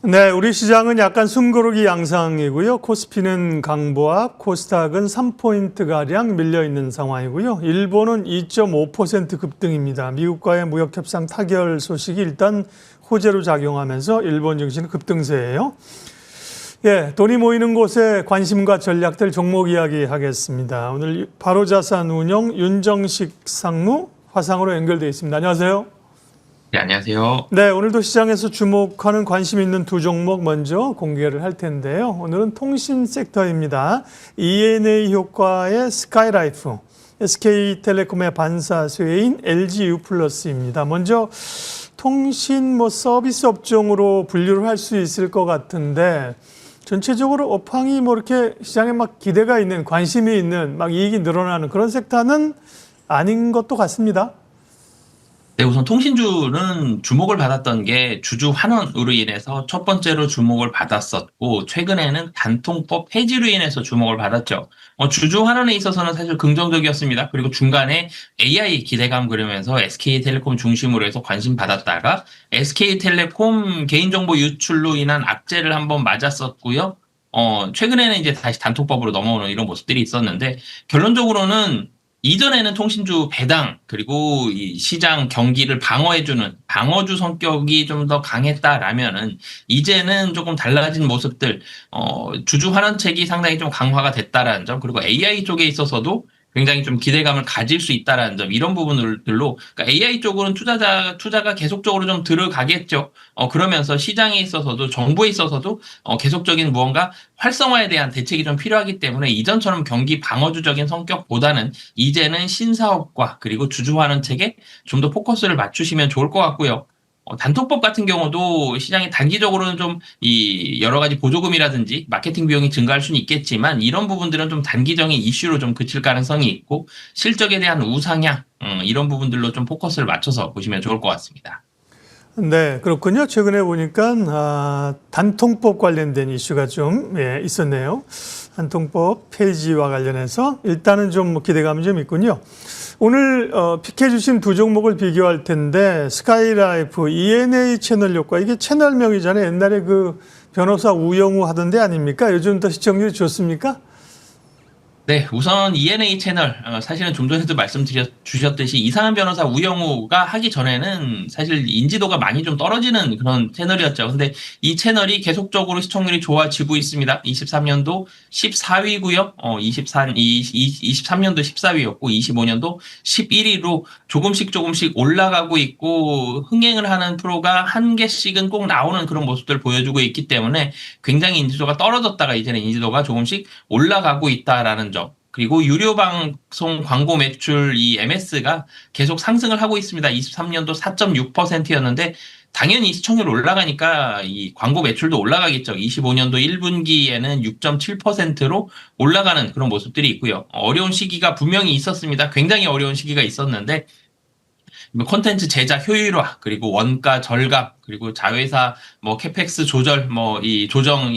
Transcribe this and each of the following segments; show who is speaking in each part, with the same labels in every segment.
Speaker 1: 네, 우리 시장은 약간 숨고르기 양상이고요. 코스피는 강보합, 코스닥은 3포인트가량 밀려있는 상황이고요. 일본은 2.5% 급등입니다. 미국과의 무역협상 타결 소식이 일단 호재로 작용하면서 일본 증시는 급등세예요. 예, 돈이 모이는 곳에 관심과 전략들 종목 이야기 하겠습니다. 오늘 바로자산운용 윤정식 상무 화상으로 연결되어 있습니다. 안녕하세요.
Speaker 2: 네, 안녕하세요.
Speaker 1: 네, 오늘도 시장에서 주목하는 관심 있는 두 종목 먼저 공개를 할 텐데요. 오늘은 통신 섹터입니다. ENA 효과의 스카이라이프, SK텔레콤의 반사쇠인 LG유플러스입니다. 먼저 통신 서비스 업종으로 분류를 할 수 있을 것 같은데 전체적으로 업황이 이렇게 시장에 막 기대가 있는, 관심이 있는, 막 이익이 늘어나는 그런 섹터는 아닌 것도 같습니다.
Speaker 2: 네, 우선 통신주는 주목을 받았던 게 주주 환원으로 인해서 첫 번째로 주목을 받았었고, 최근에는 단통법 폐지로 인해서 주목을 받았죠. 주주 환원에 있어서는 사실 긍정적이었습니다. 그리고 중간에 AI 기대감 그러면서 SK텔레콤 중심으로 해서 관심 받았다가 SK텔레콤 개인정보 유출로 인한 악재를 한번 맞았었고요. 최근에는 이제 다시 단통법으로 넘어오는 이런 모습들이 있었는데, 결론적으로는 이전에는 통신주 배당 그리고 이 시장 경기를 방어해주는 방어주 성격이 좀 더 강했다라면은 이제는 조금 달라진 모습들, 주주 환원책이 상당히 좀 강화가 됐다라는 점, 그리고 AI 쪽에 있어서도 굉장히 좀 기대감을 가질 수 있다라는 점, 이런 부분들로 그러니까 AI 쪽으로는 투자가 계속적으로 좀 들어가겠죠. 그러면서 시장에 있어서도 정부에 있어서도 계속적인 무언가 활성화에 대한 대책이 좀 필요하기 때문에 이전처럼 경기 방어주적인 성격보다는 이제는 신사업과 그리고 주주환원책에 좀 더 포커스를 맞추시면 좋을 것 같고요. 단톡법 같은 경우도 시장이 단기적으로는 좀 이 여러 가지 보조금이라든지 마케팅 비용이 증가할 수는 있겠지만 이런 부분들은 좀 단기적인 이슈로 좀 그칠 가능성이 있고 실적에 대한 우상향 이런 부분들로 좀 포커스를 맞춰서 보시면 좋을 것 같습니다.
Speaker 1: 네, 그렇군요. 최근에 보니까 단통법 관련된 이슈가 좀 있었네요. 단통법 폐지와 관련해서 일단은 좀 기대감이 좀 있군요. 오늘 픽해 주신 두 종목을 비교할 텐데 스카이라이프, ENA 채널 효과, 이게 채널명이잖아요. 옛날에 그 변호사 우영우 하던데 아닙니까? 요즘 더 시청률이 좋습니까?
Speaker 2: 네, 우선 ENA 채널, 사실은 좀 전에도 주셨듯이 이상한 변호사 우영우가 하기 전에는 사실 인지도가 많이 좀 떨어지는 그런 채널이었죠. 근데 이 채널이 계속적으로 시청률이 좋아지고 있습니다. 23년도 14위고요. 23년도 14위였고 25년도 11위로 조금씩 올라가고 있고 흥행을 하는 프로가 한 개씩은 꼭 나오는 그런 모습들을 보여주고 있기 때문에 굉장히 인지도가 떨어졌다가 이제는 인지도가 조금씩 올라가고 있다라는 점. 그리고 유료 방송 광고 매출 이 MS가 계속 상승을 하고 있습니다. 23년도 4.6%였는데 당연히 시청률 올라가니까 이 광고 매출도 올라가겠죠. 25년도 1분기에는 6.7%로 올라가는 그런 모습들이 있고요. 어려운 시기가 분명히 있었습니다. 굉장히 어려운 시기가 있었는데 콘텐츠 제작 효율화, 그리고 원가 절감, 그리고 자회사 캐펙스 조절, 이 조정,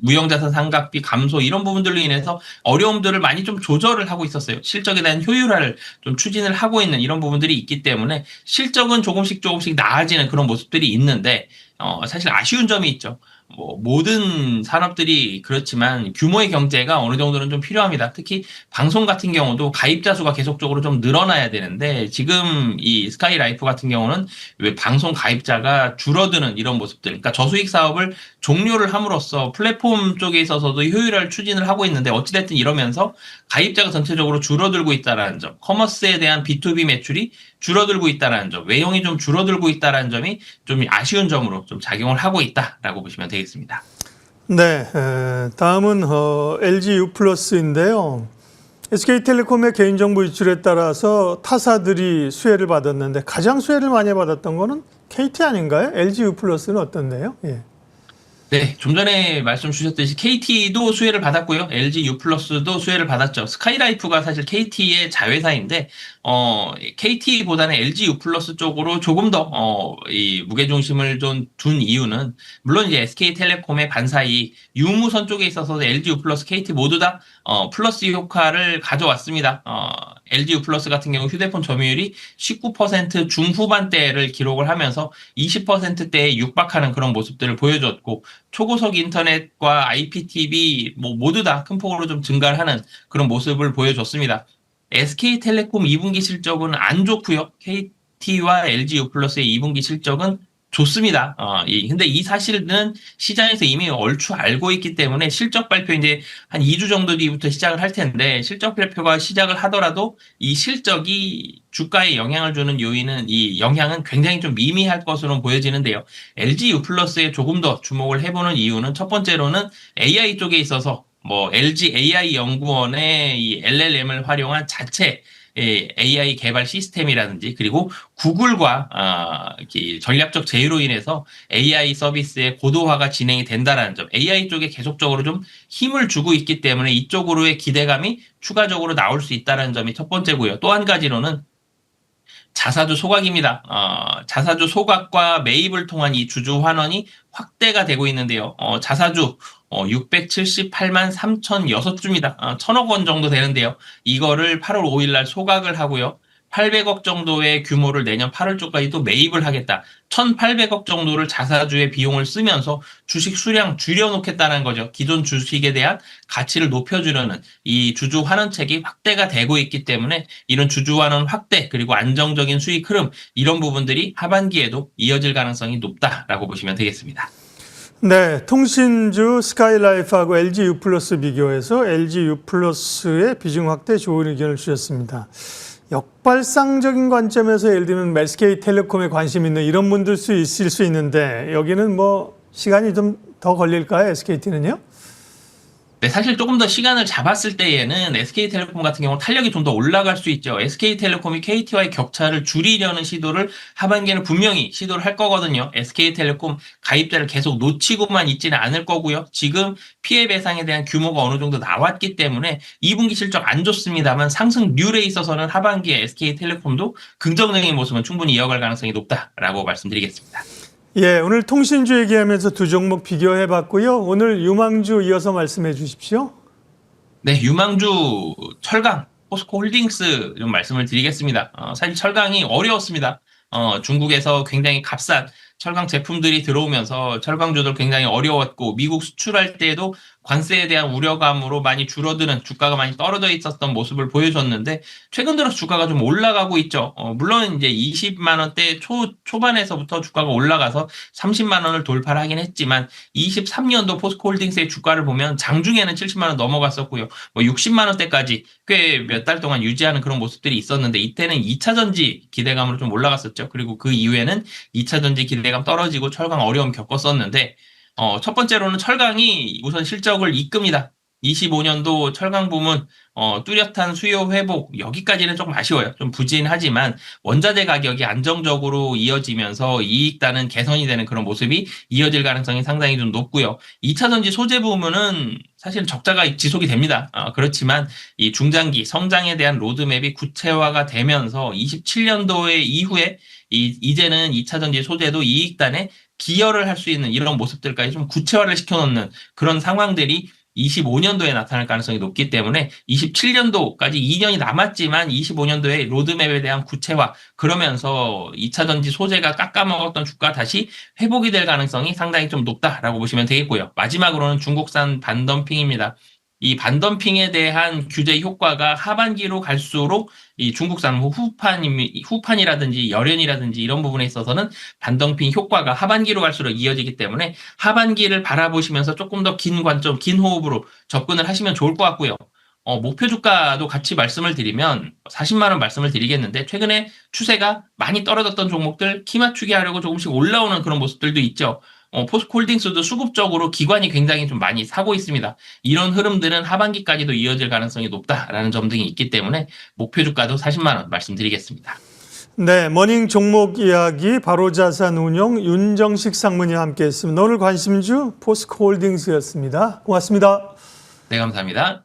Speaker 2: 무형자산 상각비 감소 이런 부분들로 인해서 어려움들을 많이 좀 조절을 하고 있었어요. 실적에 대한 효율화를 좀 추진을 하고 있는 이런 부분들이 있기 때문에 실적은 조금씩 나아지는 그런 모습들이 있는데 사실 아쉬운 점이 있죠. 모든 산업들이 그렇지만 규모의 경제가 어느 정도는 좀 필요합니다. 특히 방송 같은 경우도 가입자 수가 계속적으로 좀 늘어나야 되는데 지금 이 스카이라이프 같은 경우는 왜 방송 가입자가 줄어드는 이런 모습들, 그러니까 저수익 사업을 종료를 함으로써 플랫폼 쪽에 있어서도 효율화를 추진을 하고 있는데 어찌됐든 이러면서 가입자가 전체적으로 줄어들고 있다라는 점, 커머스에 대한 B2B 매출이 줄어들고 있다라는 점, 외형이 좀 줄어들고 있다라는 점이 좀 아쉬운 점으로 좀 작용을 하고 있다라고 보시면 되겠습니다.
Speaker 1: 네, 다음은 LG유플러스인데요. SK텔레콤의 개인정보 유출에 따라서 타사들이 수혜를 받았는데 가장 수혜를 많이 받았던 거는 KT 아닌가요? LG유플러스는 어떤데요? 예.
Speaker 2: 네, 좀 전에 말씀 주셨듯이 KT도 수혜를 받았고요. LG U+도 수혜를 받았죠. 스카이라이프가 사실 KT의 자회사인데, KT보다는 LG U+ 쪽으로 조금 더, 이 무게중심을 좀 둔 이유는, 물론 이제 SK텔레콤의 반사이 유무선 쪽에 있어서 LG U+, KT 모두 다, 플러스 효과를 가져왔습니다. LG U 플러스 같은 경우 휴대폰 점유율이 19% 중후반대를 기록을 하면서 20%대에 육박하는 그런 모습들을 보여줬고, 초고속 인터넷과 IPTV 모두 다 큰 폭으로 좀 증가를 하는 그런 모습을 보여줬습니다. SK텔레콤 2분기 실적은 안 좋고요. KT와 LG U 플러스의 2분기 실적은 좋습니다. 근데 이 사실은 시장에서 이미 얼추 알고 있기 때문에 실적 발표 이제 한 2주 정도 뒤부터 시작을 할 텐데, 실적 발표가 시작을 하더라도 이 실적이 주가에 영향을 주는 이 영향은 굉장히 좀 미미할 것으로 보여지는데요. LG U 플러스에 조금 더 주목을 해보는 이유는 첫 번째로는 AI 쪽에 있어서 LG AI 연구원의 이 LLM을 활용한 자체 AI 개발 시스템이라든지, 그리고 구글과 전략적 제휴로 인해서 AI 서비스의 고도화가 진행이 된다라는 점, AI 쪽에 계속적으로 좀 힘을 주고 있기 때문에 이쪽으로의 기대감이 추가적으로 나올 수 있다는 점이 첫 번째고요. 또 한 가지로는 자사주 소각입니다. 자사주 소각과 매입을 통한 이 주주 환원이 확대가 되고 있는데요. 자사주 678만 3,006주입니다. 1,000억 원 정도 되는데요. 이거를 8월 5일 날 소각을 하고요. 800억 정도의 규모를 내년 8월 초까지 또 매입을 하겠다. 1,800억 정도를 자사주의 비용을 쓰면서 주식 수량 줄여놓겠다는 거죠. 기존 주식에 대한 가치를 높여주려는 이 주주 환원책이 확대가 되고 있기 때문에 이런 주주 환원 확대, 그리고 안정적인 수익 흐름, 이런 부분들이 하반기에도 이어질 가능성이 높다라고 보시면 되겠습니다.
Speaker 1: 네, 통신주 스카이라이프하고 LG U 플러스 비교해서 LG U 플러스의 비중 확대 좋은 의견을 주셨습니다. 역발상적인 관점에서 예를 들면 SK텔레콤에 관심 있는 이런 분들 있을 수 있는데, 여기는 시간이 좀 더 걸릴까요, SKT는요?
Speaker 2: 네, 사실 조금 더 시간을 잡았을 때에는 SK텔레콤 같은 경우는 탄력이 좀 더 올라갈 수 있죠. SK텔레콤이 KT와의 격차를 줄이려는 시도를 하반기에는 분명히 시도를 할 거거든요. SK텔레콤 가입자를 계속 놓치고만 있지는 않을 거고요. 지금 피해 배상에 대한 규모가 어느 정도 나왔기 때문에 2분기 실적 안 좋습니다만 상승률에 있어서는 하반기에 SK텔레콤도 긍정적인 모습은 충분히 이어갈 가능성이 높다라고 말씀드리겠습니다.
Speaker 1: 예, 오늘 통신주 얘기하면서 두 종목 비교해봤고요. 오늘 유망주 이어서 말씀해 주십시오.
Speaker 2: 네, 유망주 철강, 포스코홀딩스 좀 말씀을 드리겠습니다. 사실 철강이 어려웠습니다. 중국에서 굉장히 값싼 철강 제품들이 들어오면서 철강주들 굉장히 어려웠고, 미국 수출할 때에도 관세에 대한 우려감으로 많이 줄어드는, 주가가 많이 떨어져 있었던 모습을 보여줬는데, 최근 들어서 주가가 좀 올라가고 있죠. 물론 이제 20만 원대 초반에서부터 주가가 올라가서 30만 원을 돌파를 하긴 했지만, 23년도 포스코홀딩스의 주가를 보면 장중에는 70만 원 넘어갔었고요. 60만 원대까지 꽤 몇 달 동안 유지하는 그런 모습들이 있었는데, 이때는 2차전지 기대감으로 좀 올라갔었죠. 그리고 그 이후에는 2차전지 기대감 떨어지고 철강 어려움 겪었었는데, 첫 번째로는 철강이 우선 실적을 이끕니다. 25년도 철강 부문 뚜렷한 수요 회복, 여기까지는 조금 아쉬워요. 좀 부진하지만 원자재 가격이 안정적으로 이어지면서 이익단은 개선이 되는 그런 모습이 이어질 가능성이 상당히 좀 높고요. 2차전지 소재 부문은 사실 적자가 지속이 됩니다. 그렇지만 이 중장기 성장에 대한 로드맵이 구체화가 되면서 27년도에 이후에 이제는 2차전지 소재도 이익단에 기여를 할 수 있는 이런 모습들까지 좀 구체화를 시켜놓는 그런 상황들이 25년도에 나타날 가능성이 높기 때문에 27년도까지 2년이 남았지만 25년도에 로드맵에 대한 구체화, 그러면서 2차전지 소재가 깎아먹었던 주가 다시 회복이 될 가능성이 상당히 좀 높다라고 보시면 되겠고요. 마지막으로는 중국산 반덤핑입니다. 이 반덤핑에 대한 규제 효과가 하반기로 갈수록 이 중국산 후판이라든지 열연이라든지 이런 부분에 있어서는 반덤핑 효과가 하반기로 갈수록 이어지기 때문에 하반기를 바라보시면서 조금 더 긴 관점, 긴 호흡으로 접근을 하시면 좋을 것 같고요. 목표 주가도 같이 말씀을 드리면 40만 원 말씀을 드리겠는데, 최근에 추세가 많이 떨어졌던 종목들 키 맞추기 하려고 조금씩 올라오는 그런 모습들도 있죠. 포스코홀딩스도 수급적으로 기관이 굉장히 좀 많이 사고 있습니다. 이런 흐름들은 하반기까지도 이어질 가능성이 높다라는 점 등이 있기 때문에 목표 주가도 40만 원 말씀드리겠습니다.
Speaker 1: 네, 머닝 종목 이야기 바로자산운용 윤정식 상무님과 함께했습니다. 오늘 관심주 포스코홀딩스였습니다. 고맙습니다.
Speaker 2: 네, 감사합니다.